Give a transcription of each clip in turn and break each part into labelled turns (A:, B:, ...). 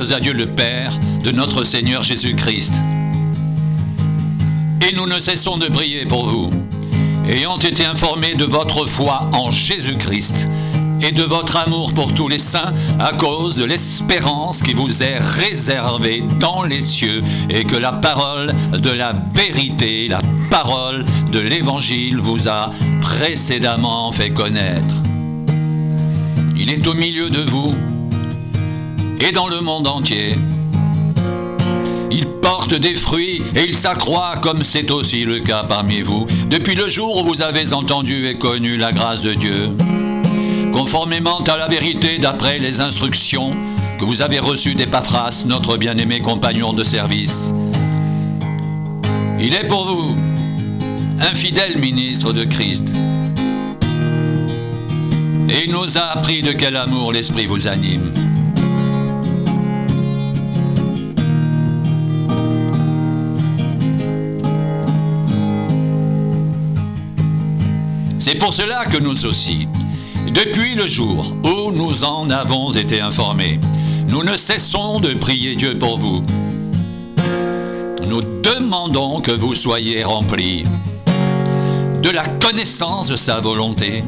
A: grâces à Dieu le Père de notre Seigneur Jésus-Christ. Et nous ne cessons de prier pour vous, ayant été informés de votre foi en Jésus-Christ et de votre amour pour tous les saints à cause de l'espérance qui vous est réservée dans les cieux, et que la parole de la vérité, la parole de l'Évangile vous a précédemment fait connaître. Il est au milieu de vous et dans le monde entier. Il porte des fruits et il s'accroît, comme c'est aussi le cas parmi vous, depuis le jour où vous avez entendu et connu la grâce de Dieu, conformément à la vérité d'après les instructions que vous avez reçues d'Épaphras, notre bien-aimé compagnon de service. Il est pour vous un fidèle ministre de Christ, et il nous a appris de quel amour l'Esprit vous anime. C'est pour cela que nous aussi, depuis le jour où nous en avons été informés, nous ne cessons de prier Dieu pour vous. Nous demandons que vous soyez remplis de la connaissance de sa volonté,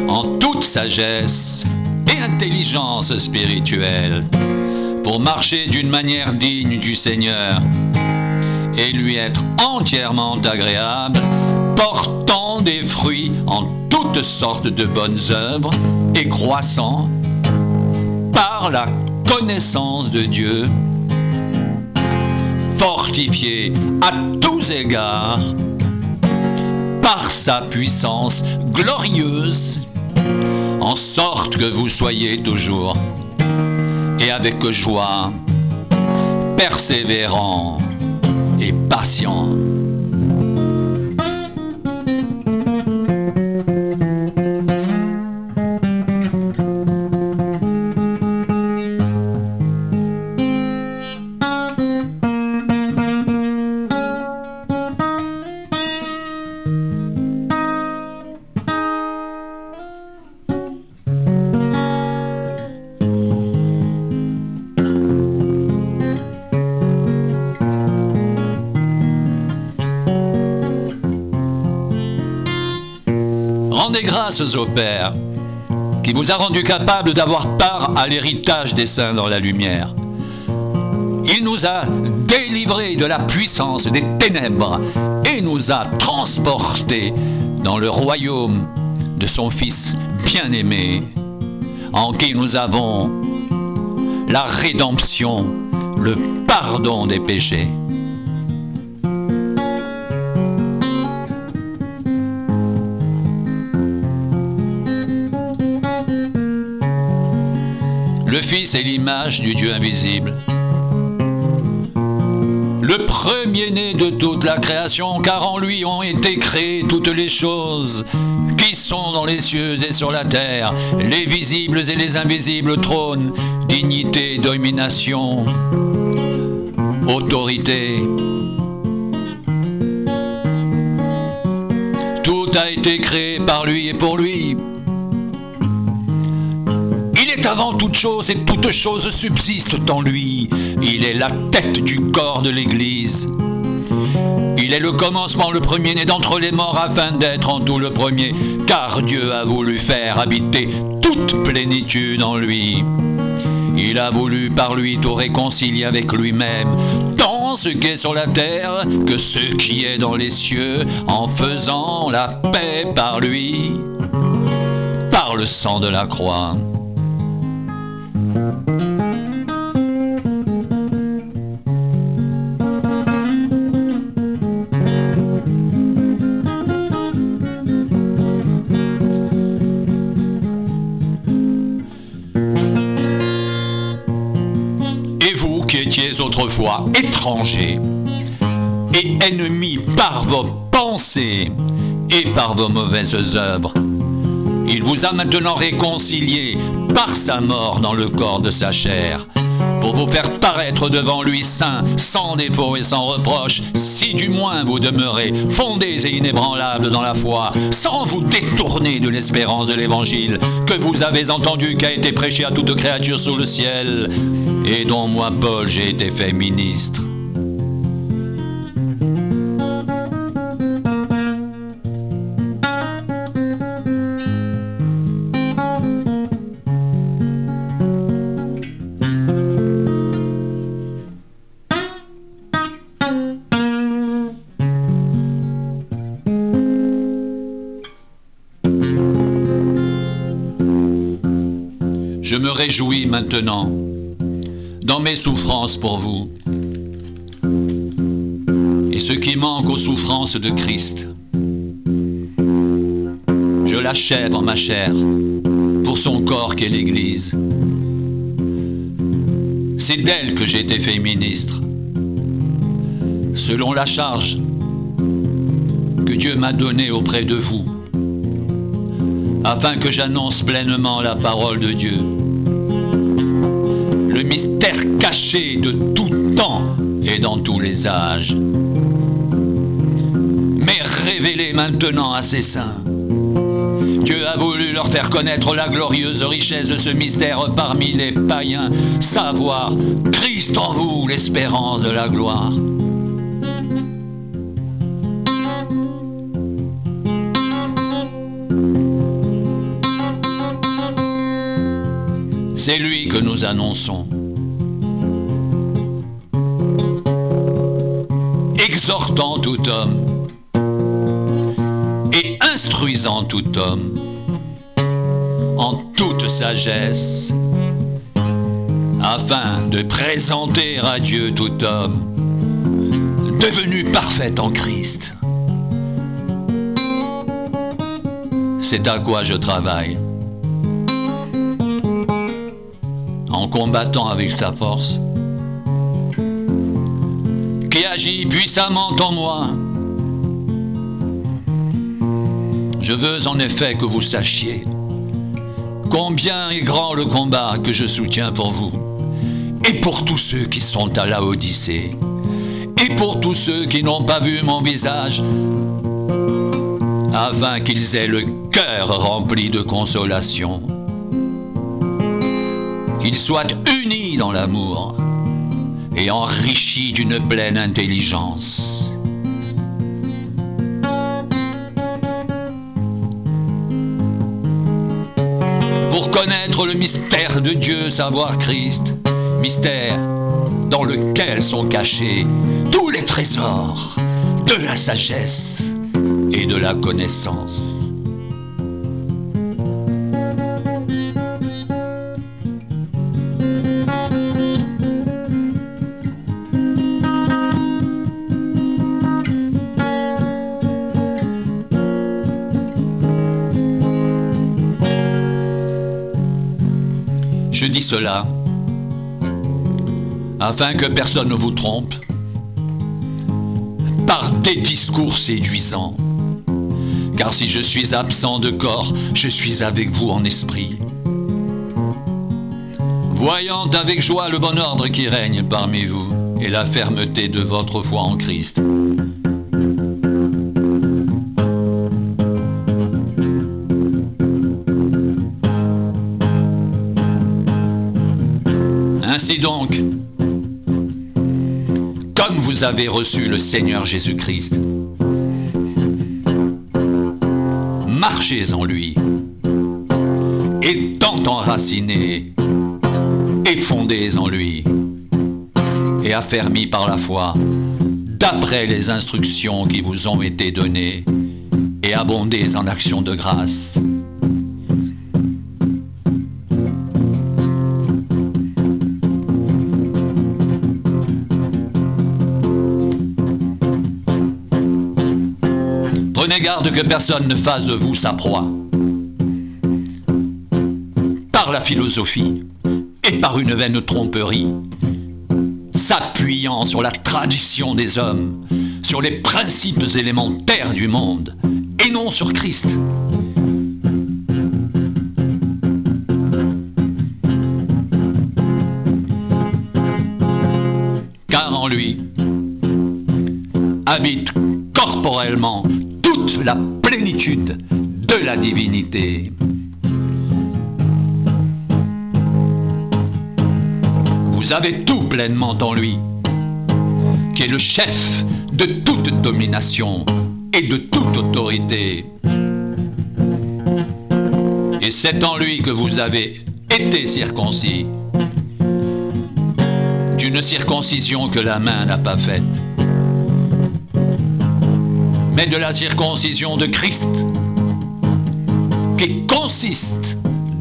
A: en toute sagesse et intelligence spirituelle, pour marcher d'une manière digne du Seigneur et lui être entièrement agréable, portant des fruits en toutes sortes de bonnes œuvres et croissant par la connaissance de Dieu, fortifié à tous égards par sa puissance glorieuse, en sorte que vous soyez toujours et avec joie persévérants et patients. Rendez grâces au Père, qui vous a rendu capable d'avoir part à l'héritage des saints dans la lumière. Il nous a délivrés de la puissance des ténèbres et nous a transportés dans le royaume de son Fils bien-aimé, en qui nous avons la rédemption, le pardon des péchés. Le Fils est l'image du Dieu invisible, le premier-né de toute la création, car en lui ont été créées toutes les choses qui sont dans les cieux et sur la terre, les visibles et les invisibles, trônes, dignité, domination, autorité. Tout a été créé par lui et pour lui. Il est avant toute chose et toute chose subsiste en lui. Il est la tête du corps de l'Église. Il est le commencement, le premier-né d'entre les morts, afin d'être en tout le premier, car Dieu a voulu faire habiter toute plénitude en lui. Il a voulu par lui tout réconcilier avec lui-même, tant ce qui est sur la terre que ce qui est dans les cieux, en faisant la paix par lui, par le sang de la croix. Et vous qui étiez autrefois étrangers et ennemis par vos pensées et par vos mauvaises œuvres, il vous a maintenant réconciliés par sa mort dans le corps de sa chair, pour vous faire paraître devant lui saint, sans défaut et sans reproche, si du moins vous demeurez fondés et inébranlables dans la foi, sans vous détourner de l'espérance de l'Évangile que vous avez entendu, qui a été prêché à toute créature sous le ciel, et dont moi, Paul, j'ai été fait ministre. Je me réjouis maintenant dans mes souffrances pour vous. Et ce qui manque aux souffrances de Christ, je l'achève en ma chair pour son corps qu'est l'Église. C'est d'elle que j'ai été fait ministre, selon la charge que Dieu m'a donnée auprès de vous, afin que j'annonce pleinement la parole de Dieu, le mystère caché de tout temps et dans tous les âges, mais révélé maintenant à ses saints. Dieu a voulu leur faire connaître la glorieuse richesse de ce mystère parmi les païens, savoir Christ en vous, l'espérance de la gloire. C'est lui que nous annonçons, exhortant tout homme et instruisant tout homme en toute sagesse, afin de présenter à Dieu tout homme devenu parfait en Christ. C'est à quoi je travaille, en combattant avec sa force, qui agit puissamment en moi. Je veux en effet que vous sachiez combien est grand le combat que je soutiens pour vous, et pour tous ceux qui sont à Laodicée, et pour tous ceux qui n'ont pas vu mon visage, afin qu'ils aient le cœur rempli de consolation, qu'ils soient unis dans l'amour et enrichis d'une pleine intelligence. Pour connaître le mystère de Dieu, savoir Christ, mystère dans lequel sont cachés tous les trésors de la sagesse et de la connaissance. Je dis cela afin que personne ne vous trompe par des discours séduisants. Car si je suis absent de corps, je suis avec vous en esprit, voyant avec joie le bon ordre qui règne parmi vous et la fermeté de votre foi en Christ. Ainsi donc, comme vous avez reçu le Seigneur Jésus-Christ, marchez en lui, étant enracinés et fondés en lui, et affermis par la foi, d'après les instructions qui vous ont été données, et abondez en actions de grâce. Prenez garde que personne ne fasse de vous sa proie, par la philosophie et par une vaine tromperie, s'appuyant sur la tradition des hommes, sur les principes élémentaires du monde, et non sur Christ. Car en lui, habite corporellement toute la plénitude de la divinité. Vous avez tout pleinement en lui, qui est le chef de toute domination et de toute autorité. Et c'est en lui que vous avez été circoncis, d'une circoncision que la main n'a pas faite, mais de la circoncision de Christ, qui consiste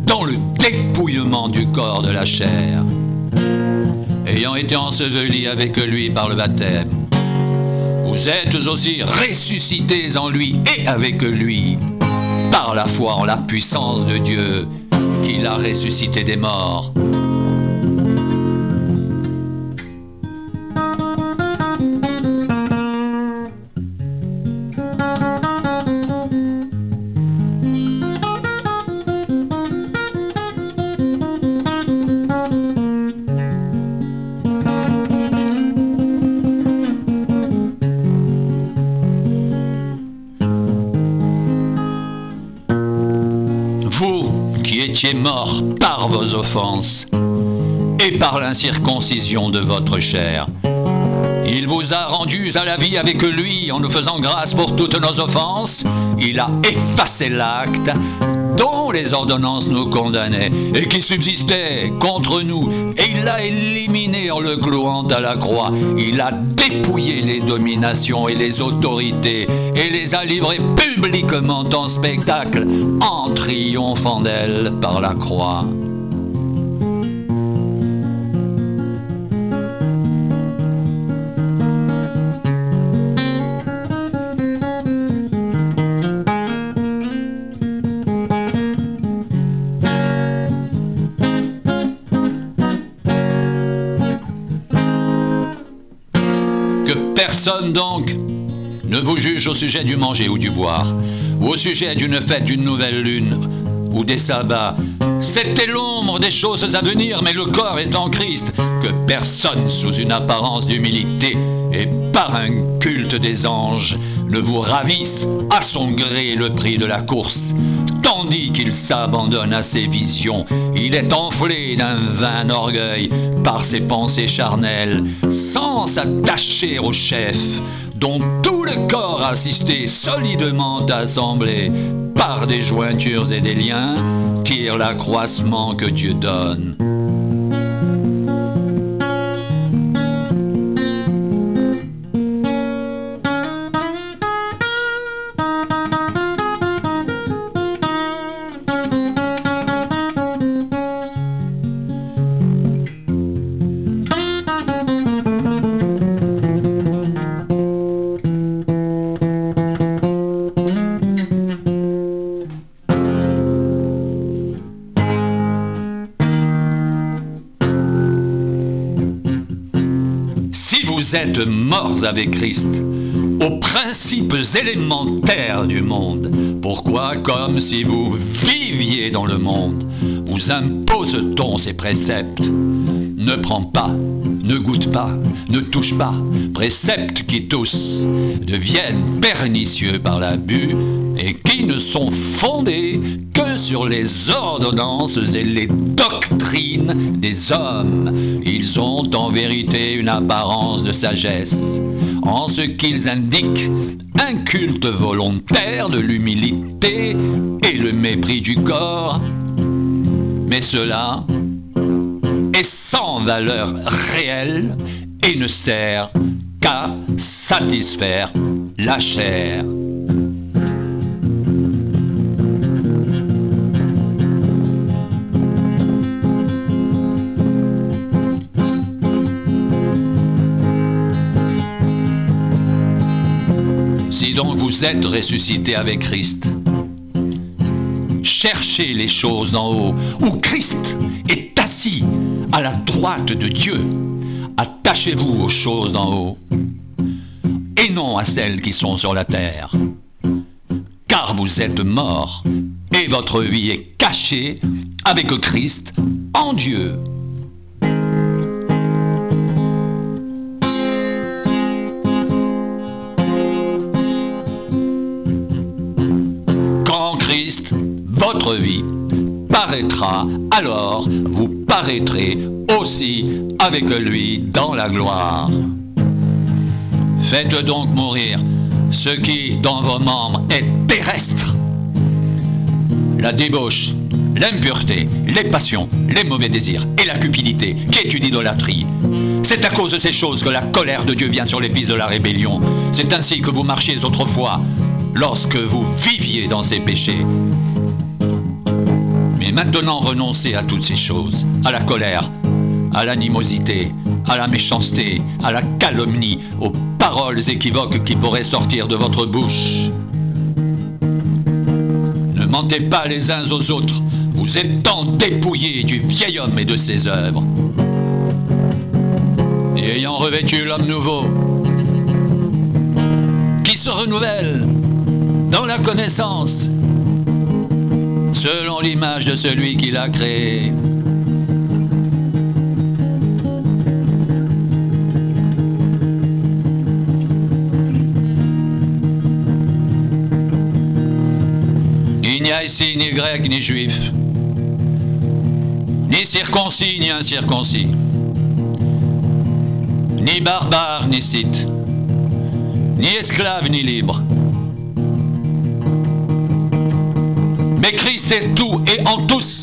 A: dans le dépouillement du corps de la chair, ayant été ensevelis avec lui par le baptême. Vous êtes aussi ressuscités en lui et avec lui, par la foi en la puissance de Dieu, qui l'a ressuscité des morts. Vous qui étiez morts par vos offenses et par l'incirconcision de votre chair, il vous a rendus à la vie avec lui en nous faisant grâce pour toutes nos offenses. Il a effacé l'acte dont les ordonnances nous condamnaient et qui subsistait contre nous, et il l'a éliminé en le clouant à la croix. Il a dépouillé les dominations et les autorités et les a livrées publiquement en spectacle en triomphant d'elles par la croix. Que personne donc ne vous juge au sujet du manger ou du boire, ou au sujet d'une fête d'une nouvelle lune, ou des sabbats. C'était l'ombre des choses à venir, mais le corps est en Christ. Que personne, sous une apparence d'humilité et par un culte des anges, ne vous ravisse à son gré le prix de la course. Tandis qu'il s'abandonne à ses visions, il est enflé d'un vain orgueil par ses pensées charnelles, sans s'attacher au chef, dont tout le corps assisté, solidement assemblé par des jointures et des liens, tire l'accroissement que Dieu donne. Vous êtes morts avec Christ aux principes élémentaires du monde. Pourquoi, comme si vous viviez dans le monde, vous impose-t-on ces préceptes? Ne prends pas, ne goûte pas, ne touche pas, préceptes qui tous deviennent pernicieux par l'abus et qui ne sont fondés que sur les ordonnances et les doctrines des hommes. Ils ont en vérité une apparence de sagesse, en ce qu'ils indiquent un culte volontaire de l'humilité et le mépris du corps, mais cela est sans valeur réelle et ne sert qu'à satisfaire la chair. Si donc vous êtes ressuscité avec Christ, cherchez les choses d'en haut, où Christ est assis à la droite de Dieu. Attachez-vous aux choses d'en haut, et non à celles qui sont sur la terre. Car vous êtes morts, et votre vie est cachée avec Christ en Dieu. votre vie paraîtra, alors vous paraîtrez aussi avec lui dans la gloire. Faites donc mourir ce qui dans vos membres est terrestre: la débauche, l'impureté, les passions, les mauvais désirs et la cupidité, qui est une idolâtrie. C'est à cause de ces choses que la colère de Dieu vient sur les fils de la rébellion. C'est ainsi que vous marchiez autrefois, lorsque vous viviez dans ces péchés. Mais maintenant renoncez à toutes ces choses, à la colère, à l'animosité, à la méchanceté, à la calomnie, aux paroles équivoques qui pourraient sortir de votre bouche. Ne mentez pas les uns aux autres, vous étant dépouillés du vieil homme et de ses œuvres, et ayant revêtu l'homme nouveau, qui se renouvelle dans la connaissance, selon l'image de celui qui l'a créé. Il n'y a ici ni grec ni juif, ni circoncis ni incirconcis, ni barbare ni scythe, ni esclave ni libre. Mais Christ est tout et en tous.